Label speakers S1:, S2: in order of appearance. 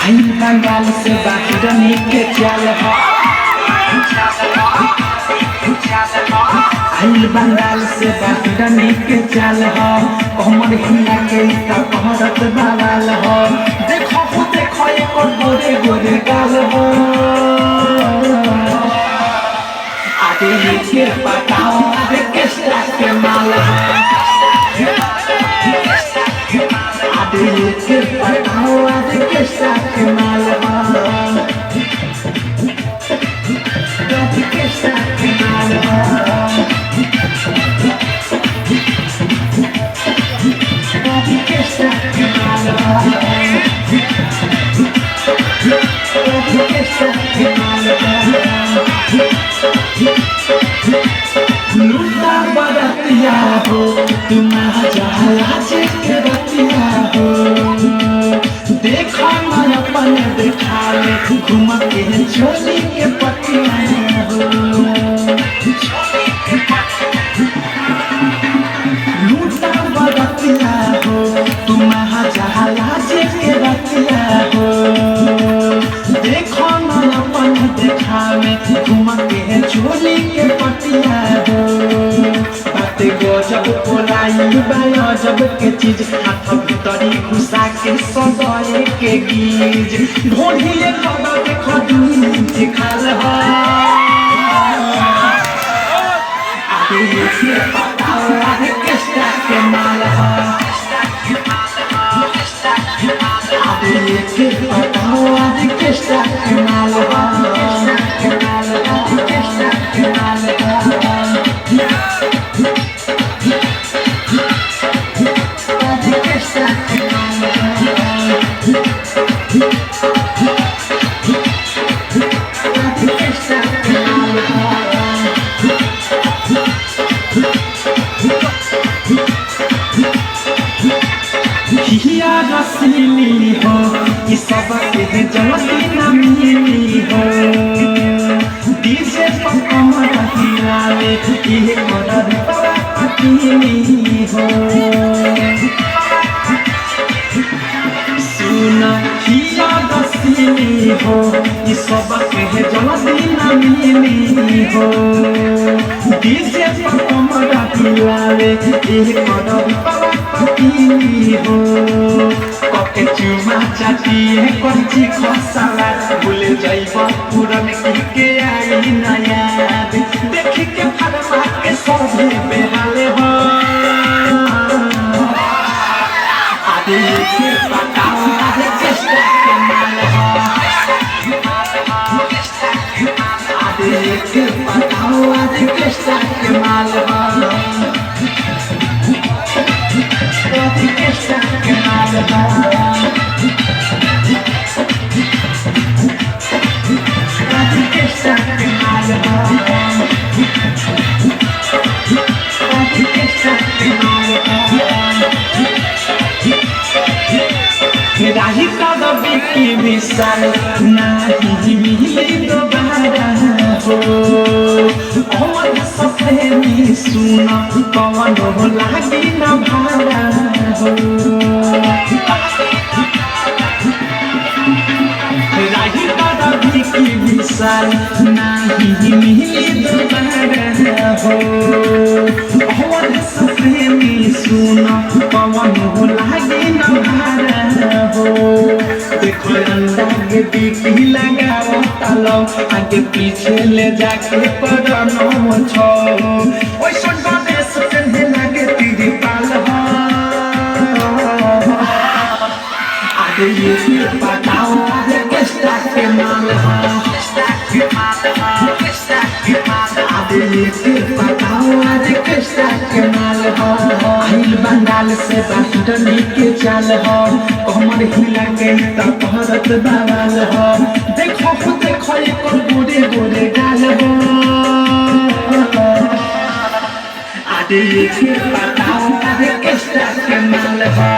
S1: आई बंगाल से बाहर के चल आई बंगाल से बाहर के चल कमर हिला के कहरत बवाल हो देखो देखो एक गोरे गोरे गाल हो आगे के बताओ आगे किस के माल आगे के बताओ आगे किस के माल किस के माल लूटा बरतिया हो तुम्हारा जहाज के रतिया हो देखो मन अपन देखा घूम के छोली के पतिया हो लूटा बरतिया हो तुम्हारा जहाज के रतिया हो देखो मन अपन देखा घूम के छोली के पतिया हो बाते गजब कोलाई बाजब के चीज हाथ भीतरी घुसा के सजाए के गीज ढोढ़िए खड़ा देखो दूर खाल हो आगे ये बताओ आगे किसका के माल हो आगे ये बताओ आगे किसका के माल हो किसका के माल हो रसीली हो ये सब के जलती न मिली हो डीजे पर कमर हिलावे ये कलर पतीली हो सुना हिया रसीली हो ये सब के जलती न मिली हो डीजे पर कमर हिलावे ये कलर पतीली हो चुमा चाटिए कंची खसाला भूले जाइबा पुरन के आई नया देख के फरमा के सभी बेहाले हो आगे के बताओ आगे किसका के माल हो आगे के बताओ आगे किसका के माल हो किसका के माल हो राही कदबी की विशाल नहीं मिले दोबारा हो और सफेदी सुना कौन हो लागी न भारा हो राही कदबी की विशाल नहीं मिले दोबारा हो और सफेदी सुना कौन हो लागी न भारा हो देखो अंदाज़ बिकी लगाओ तालो आगे पीछे ले जाके पड़नो छो ओए सोना देश चंदे लगे तेरी पाल हो आगे ये बताओ आगे किसका के माल हो आगे ये बताओ आगे किसका के माल हो आई बंगाल से बाहर के चाल हो कमर हिला के कहरत बवाल हो देखो देखो एक गोरे गोरे गाल हो आगे ये बताओ आगे किसका के माल हो